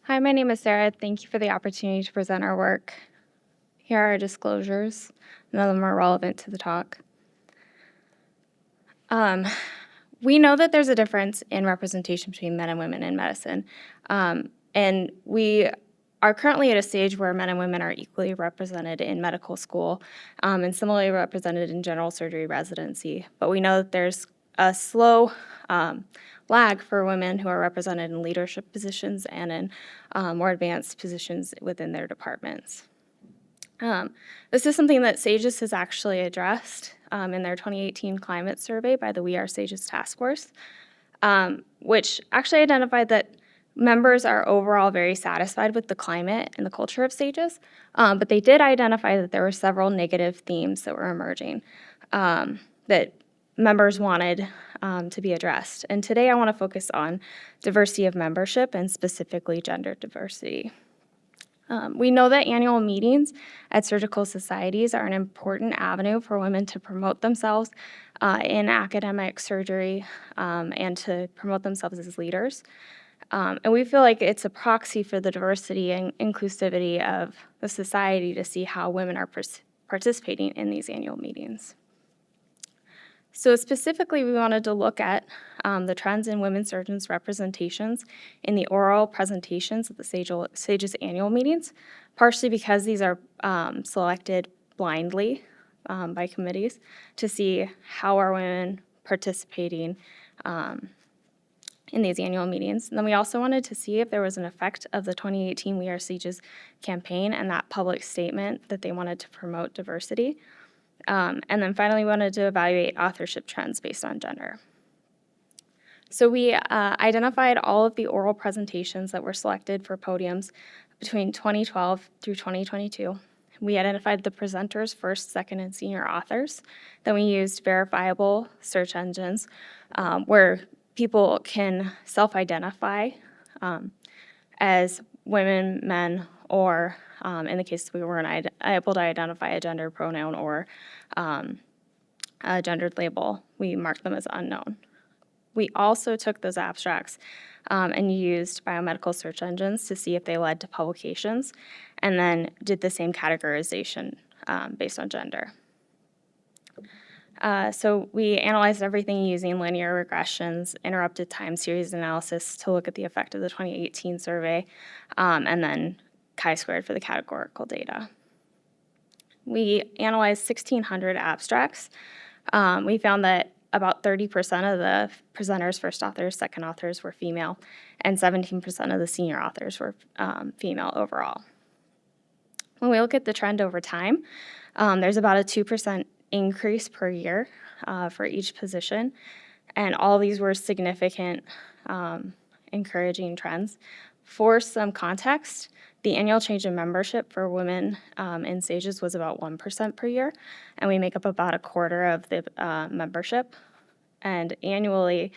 Hi, my name is Sara. Thank you for the opportunity to present our work. Here are our disclosures. None of them are relevant to the talk. We know that there's a difference in representation between men and women in medicine. And we are currently at a stage where men and women are equally represented in medical school and similarly represented in general surgery residency. But we know that there's a slow lag for women who are represented in leadership positions and in more advanced positions within their departments. This is something that SAGES has actually addressed in their 2018 climate survey by the We Are SAGES task force, which actually identified that members are overall very satisfied with the climate and the culture of SAGES, but they did identify that there were several negative themes that were emerging that members wanted to be addressed. And today I want to focus on diversity of membership and specifically gender diversity. We know that annual meetings at surgical societies are an important avenue for women to promote themselves in academic surgery and to promote themselves as leaders. And we feel like it's a proxy for the diversity and inclusivity of the society to see how women are participating in these annual meetings. So specifically, we wanted to look at the trends in women surgeons' representations in the oral presentations at the SAGES annual meetings, partially because these are selected blindly by committees to see how are women participating in these annual meetings. And then we also wanted to see if there was an effect of the 2018 We Are SAGES campaign and that public statement that they wanted to promote diversity. And then finally, we wanted to evaluate authorship trends based on gender. So we identified all of the oral presentations that were selected for podiums between 2012 through 2022. We identified the presenters, first, second, and senior authors. Then we used verifiable search engines where people can self-identify as women, men, or in the case we weren't able to identify a gender pronoun or a gendered label, we marked them as unknown. We also took those abstracts and used biomedical search engines to see if they led to publications, and then did the same categorization based on gender. So we analyzed everything using linear regressions, interrupted time series analysis to look at the effect of the 2018 survey, and then chi-squared for the categorical data. We analyzed 1,600 abstracts. We found that about 30% of the presenters, first authors, second authors were female, and 17% of the senior authors were female overall. When we look at the trend over time, there's about a 2% increase per year for each position, and all these were significant encouraging trends. For some context, the annual change in membership for women in SAGES was about 1% per year, and we make up about a quarter of the membership. And annually,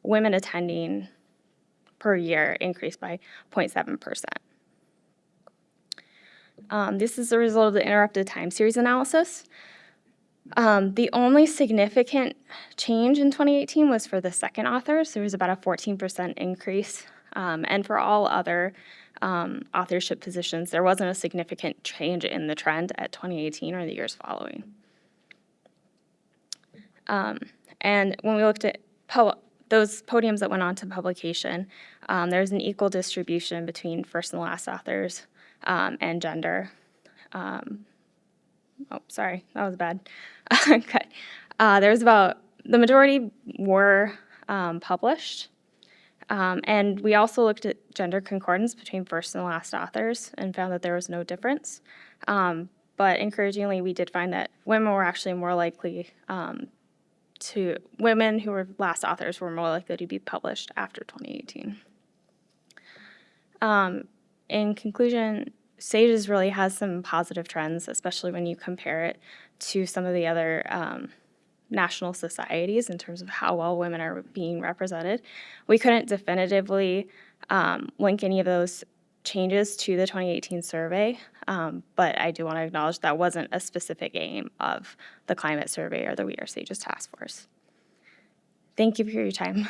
women attending per year increased by 0.7%. This is the result of the interrupted time series analysis. The only significant change in 2018 was for the second authors. There was about a 14% increase. And for all other authorship positions, there wasn't a significant change in the trend at 2018 or the years following. And when we looked at those podiums that went on to publication, there's an equal distribution between first and last authors and gender. Oh, sorry, that was bad. Okay. There's the majority were published. And we also looked at gender concordance between first and last authors and found that there was no difference. But encouragingly, we did find that women were actually more likely women who were last authors were more likely to be published after 2018. In conclusion, SAGES really has some positive trends, especially when you compare it to some of the other national societies in terms of how well women are being represented. We couldn't definitively link any of those changes to the 2018 survey, but I do want to acknowledge that wasn't a specific aim of the climate survey or the We Are SAGES task force. Thank you for your time.